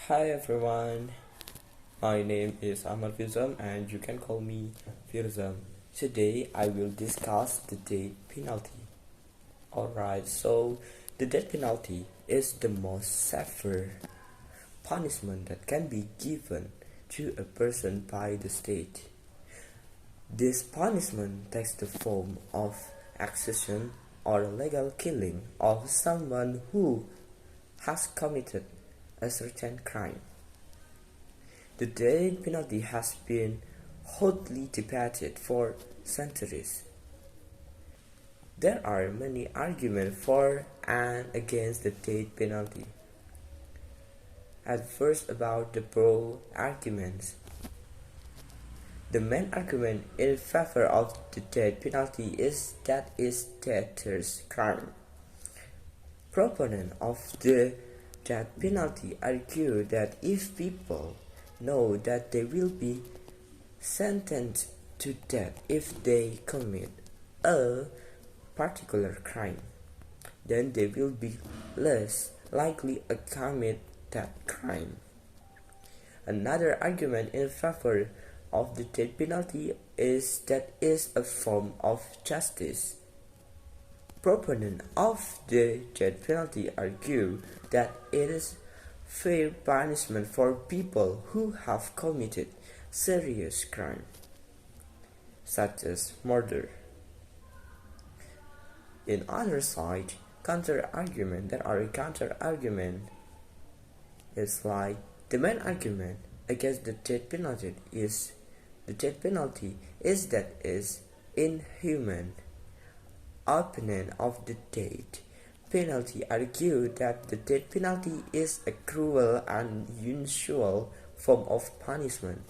Hi everyone, my name is Fhirzam and you can call me Fhirzam. Today I will discuss the death penalty. Alright, so the death penalty is the most severe punishment that can be given to a person by the state. This punishment takes the form of execution or legal killing of someone who has committed a certain crime. The death penalty has been hotly debated for centuries. There are many arguments for and against the death penalty. At first, about the pro arguments. The main argument in favor of the death penalty is that it deters crime. Proponents of the death penalty argue that if people know that they will be sentenced to death if they commit a particular crime, then they will be less likely to commit that crime. Another argument in favor of the death penalty is that it is a form of justice. Proponents of the death penalty argue that it is fair punishment for people who have committed serious crime, such as murder. In other side, counter-argument, there are counter-argument is like the main argument against the death penalty is that is inhuman. Opponents of the death penalty argue that the death penalty is a cruel and unusual form of punishment,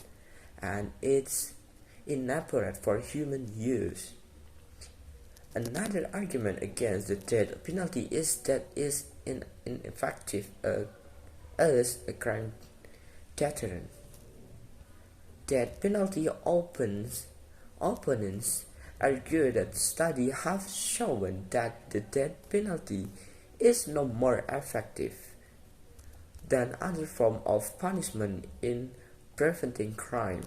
and it's inappropriate for human use. Another argument against the death penalty is that it is ineffective as a crime deterrent. Death penalty opponents argue that studies have shown that the death penalty is no more effective than other forms of punishment in preventing crime.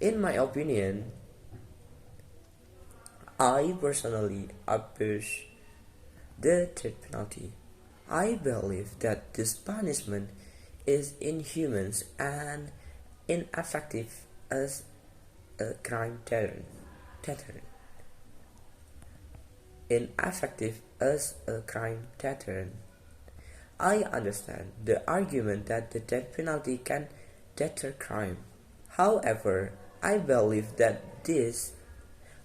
In my opinion, I personally oppose the death penalty. I believe that this punishment is inhuman and ineffective as a crime deterrent. Ineffective as a crime deterrent. I understand the argument that the death penalty can deter crime. However, I believe that this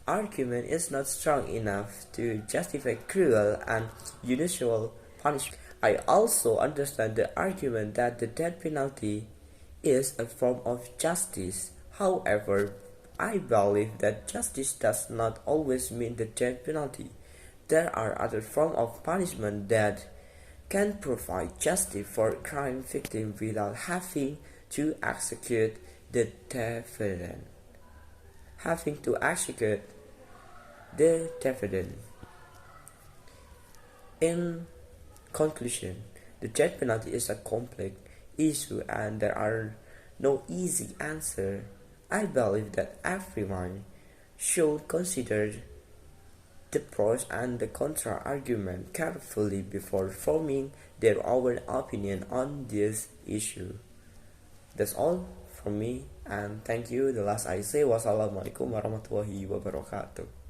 argument is not strong enough to justify cruel and unusual punishment. I also understand the argument that the death penalty is a form of justice. However, I believe that justice does not always mean the death penalty. There are other forms of punishment that can provide justice for crime victims without having to execute the defendant. In conclusion, the death penalty is a complex issue and there are no easy answer. I believe that everyone should consider the pros and the contra argument carefully before forming their own opinion on this issue. That's all from me, and thank you. The last I say, wassalamualaikum warahmatullahi wabarakatuh.